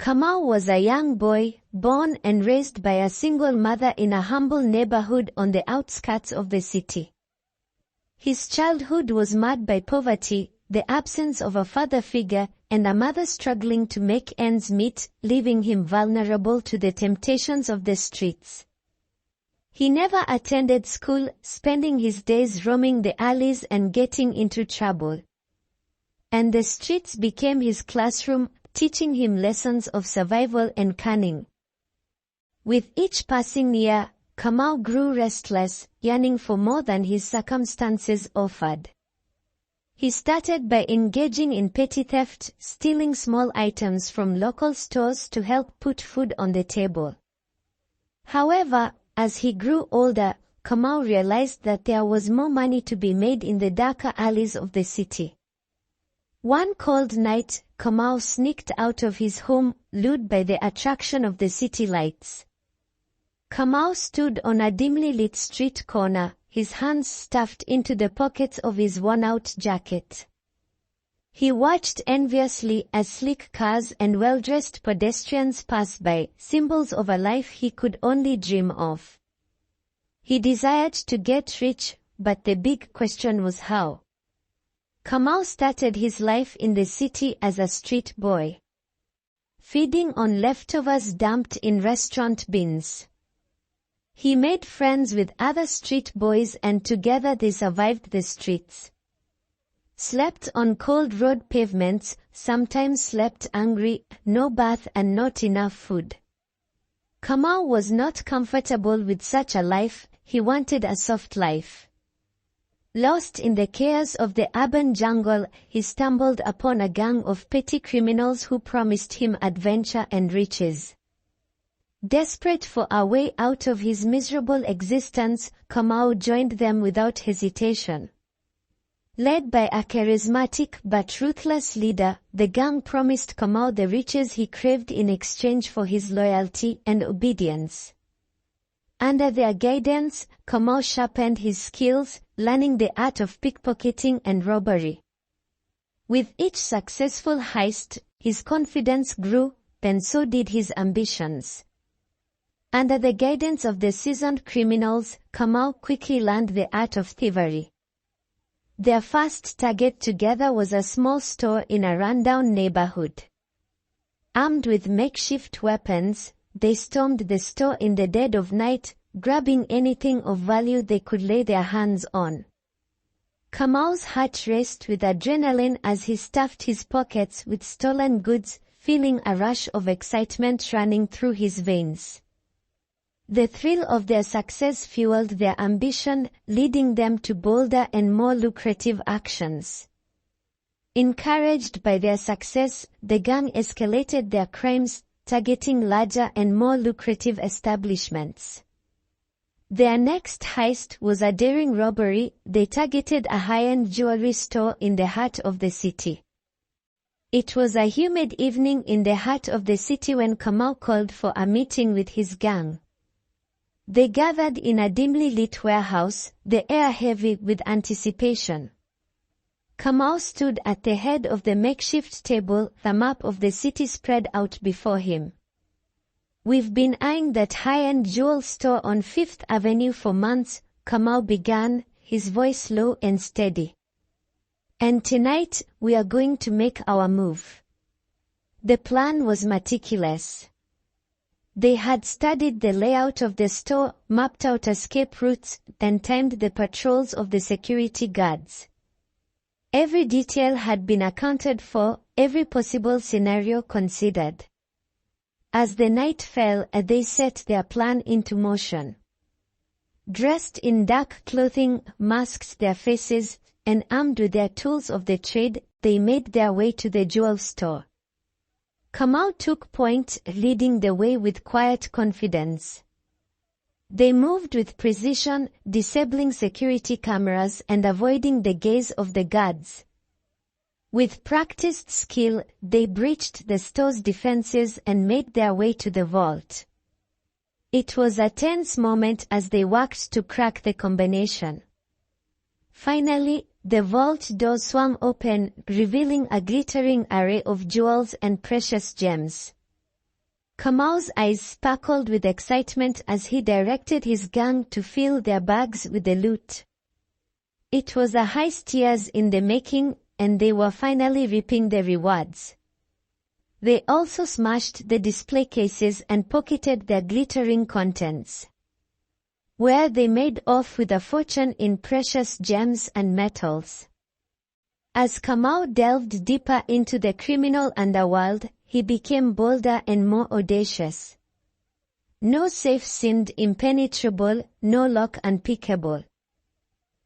Kamau was a young boy, born and raised by a single mother in a humble neighborhood on the outskirts of the city. His childhood was marred by poverty, the absence of a father figure, and a mother struggling to make ends meet, leaving him vulnerable to the temptations of the streets. He never attended school, spending his days roaming the alleys and getting into trouble. And the streets became his classroom, teaching him lessons of survival and cunning. With each passing year, Kamau grew restless, yearning for more than his circumstances offered. He started by engaging in petty theft, stealing small items from local stores to help put food on the table. However, as he grew older, Kamau realized that there was more money to be made in the darker alleys of the city. One cold night, Kamau sneaked out of his home, lured by the attraction of the city lights. Kamau stood on a dimly lit street corner, his hands stuffed into the pockets of his worn-out jacket. He watched enviously as sleek cars and well-dressed pedestrians passed by, symbols of a life he could only dream of. He desired to get rich, but the big question was how. Kamau started his life in the city as a street boy, feeding on leftovers dumped in restaurant bins. He made friends with other street boys and together they survived the streets. Slept on cold road pavements, sometimes slept hungry, no bath and not enough food. Kamau was not comfortable with such a life, he wanted a soft life. Lost in the chaos of the urban jungle, he stumbled upon a gang of petty criminals who promised him adventure and riches. Desperate for a way out of his miserable existence, Kamau joined them without hesitation. Led by a charismatic but ruthless leader, the gang promised Kamau the riches he craved in exchange for his loyalty and obedience. Under their guidance, Kamau sharpened his skills, learning the art of pickpocketing and robbery. With each successful heist, his confidence grew, and so did his ambitions. Under the guidance of the seasoned criminals, Kamau quickly learned the art of thievery. Their first target together was a small store in a rundown neighborhood. Armed with makeshift weapons, they stormed the store in the dead of night, grabbing anything of value they could lay their hands on. Kamau's heart raced with adrenaline as he stuffed his pockets with stolen goods, feeling a rush of excitement running through his veins. The thrill of their success fueled their ambition, leading them to bolder and more lucrative actions. Encouraged by their success, the gang escalated their crimes, targeting larger and more lucrative establishments. Their next heist was a daring robbery. They targeted a high-end jewelry store in the heart of the city. It was a humid evening in the heart of the city when Kamau called for a meeting with his gang. They gathered in a dimly lit warehouse, the air heavy with anticipation. Kamau stood at the head of the makeshift table, the map of the city spread out before him. "We've been eyeing that high-end jewel store on Fifth Avenue for months," Kamau began, his voice low and steady. "And tonight, we are going to make our move." The plan was meticulous. They had studied the layout of the store, mapped out escape routes, then timed the patrols of the security guards. Every detail had been accounted for, every possible scenario considered. As the night fell, they set their plan into motion. Dressed in dark clothing, masked their faces, and armed with their tools of the trade, they made their way to the jewel store. Kamau took point, leading the way with quiet confidence. They moved with precision, disabling security cameras and avoiding the gaze of the guards. With practiced skill, they breached the store's defenses and made their way to the vault. It was a tense moment as they worked to crack the combination. Finally, the vault door swung open, revealing a glittering array of jewels and precious gems. Kamau's eyes sparkled with excitement as he directed his gang to fill their bags with the loot. It was a heist years in the making, and they were finally reaping the rewards. They also smashed the display cases and pocketed their glittering contents, where they made off with a fortune in precious gems and metals. As Kamau delved deeper into the criminal underworld, he became bolder and more audacious. No safe seemed impenetrable, no lock unpickable.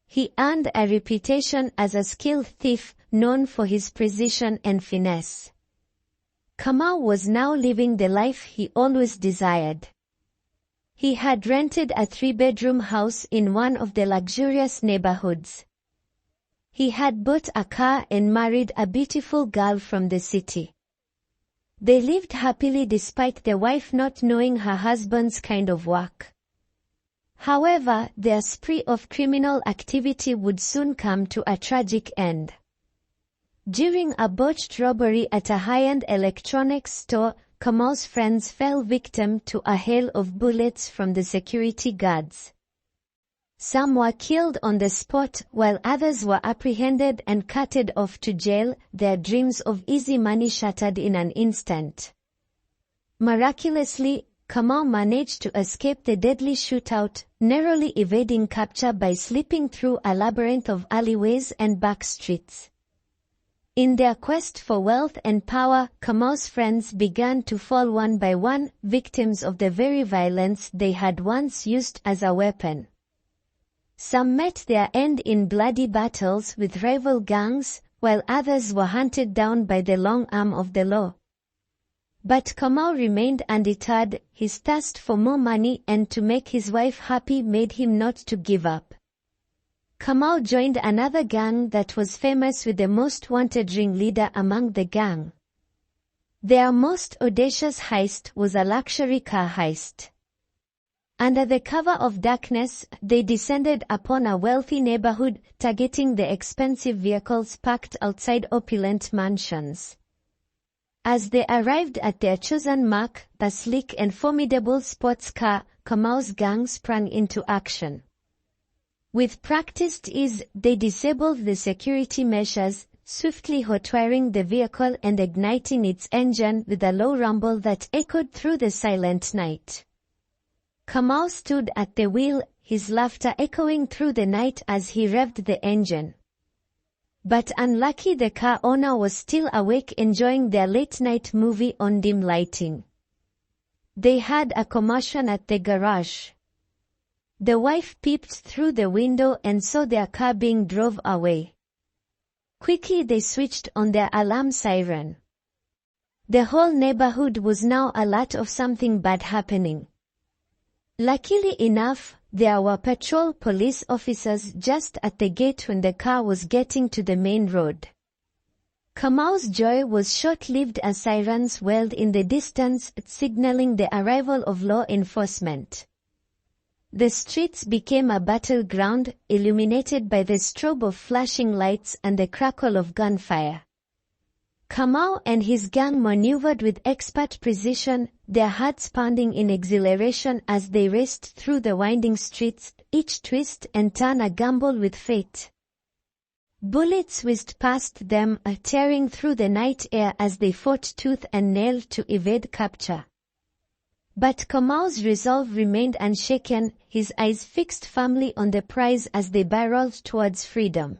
He earned a reputation as a skilled thief, known for his precision and finesse. Kamau was now living the life he always desired. He had rented a 3-bedroom house in one of the luxurious neighborhoods. He had bought a car and married a beautiful girl from the city. They lived happily despite the wife not knowing her husband's kind of work. However, their spree of criminal activity would soon come to a tragic end. During a botched robbery at a high-end electronics store, Kamau's friends fell victim to a hail of bullets from the security guards. Some were killed on the spot, while others were apprehended and carted off to jail, their dreams of easy money shattered in an instant. Miraculously, Kamau managed to escape the deadly shootout, narrowly evading capture by slipping through a labyrinth of alleyways and back streets. In their quest for wealth and power, Kamau's friends began to fall one by one, victims of the very violence they had once used as a weapon. Some met their end in bloody battles with rival gangs, while others were hunted down by the long arm of the law. But Kamau remained undeterred. His thirst for more money and to make his wife happy made him not to give up. Kamau joined another gang that was famous with the most wanted ringleader among the gang. Their most audacious heist was a luxury car heist. Under the cover of darkness, they descended upon a wealthy neighborhood, targeting the expensive vehicles parked outside opulent mansions. As they arrived at their chosen mark, the sleek and formidable sports car, Kamau's gang sprang into action. With practiced ease, they disabled the security measures, swiftly hotwiring the vehicle and igniting its engine with a low rumble that echoed through the silent night. Kamau stood at the wheel, his laughter echoing through the night as he revved the engine. But unlucky the car owner was still awake enjoying their late-night movie on dim lighting. They had a commotion at the garage. The wife peeped through the window and saw their car being drove away. Quickly they switched on their alarm siren. The whole neighborhood was now alert of something bad happening. Luckily enough, there were patrol police officers just at the gate when the car was getting to the main road. Kamau's joy was short-lived as sirens wailed in the distance, signaling the arrival of law enforcement. The streets became a battleground, illuminated by the strobe of flashing lights and the crackle of gunfire. Kamau and his gang maneuvered with expert precision, their hearts pounding in exhilaration as they raced through the winding streets, each twist and turn a gamble with fate. Bullets whizzed past them, tearing through the night air as they fought tooth and nail to evade capture. But Kamau's resolve remained unshaken, his eyes fixed firmly on the prize as they barreled towards freedom.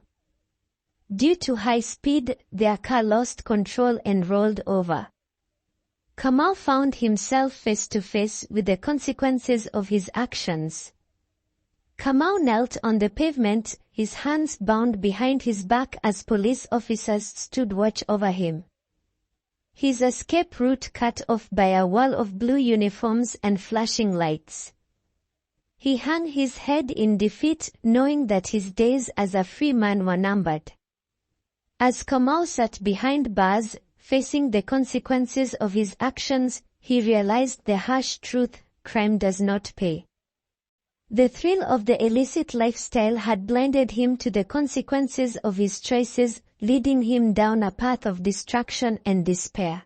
Due to high speed, their car lost control and rolled over. Kamau found himself face to face with the consequences of his actions. Kamau knelt on the pavement, his hands bound behind his back as police officers stood watch over him. His escape route cut off by a wall of blue uniforms and flashing lights. He hung his head in defeat, knowing that his days as a free man were numbered. As Kamau sat behind bars, facing the consequences of his actions, he realized the harsh truth: crime does not pay. The thrill of the illicit lifestyle had blinded him to the consequences of his choices, leading him down a path of destruction and despair.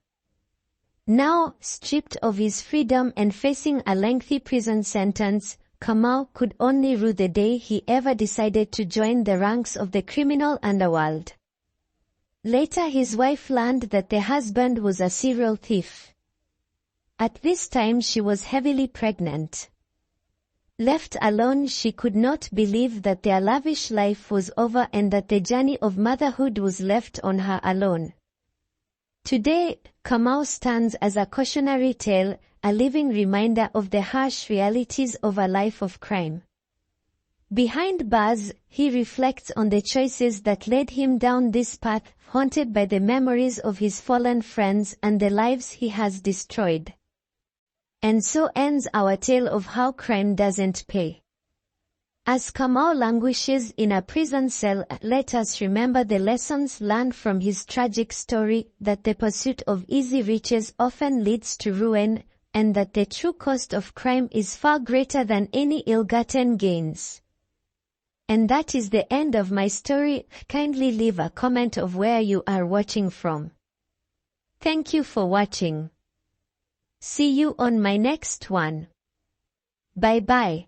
Now, stripped of his freedom and facing a lengthy prison sentence, Kamau could only rue the day he ever decided to join the ranks of the criminal underworld. Later his wife learned that the husband was a serial thief. At this time she was heavily pregnant. Left alone, she could not believe that their lavish life was over and that the journey of motherhood was left on her alone. Today, Kamau stands as a cautionary tale, a living reminder of the harsh realities of a life of crime. Behind bars, he reflects on the choices that led him down this path, haunted by the memories of his fallen friends and the lives he has destroyed. And so ends our tale of how crime doesn't pay. As Kamau languishes in a prison cell, let us remember the lessons learned from his tragic story, that the pursuit of easy riches often leads to ruin, and that the true cost of crime is far greater than any ill-gotten gains. And that is the end of my story. Kindly leave a comment of where you are watching from. Thank you for watching. See you on my next one. Bye bye.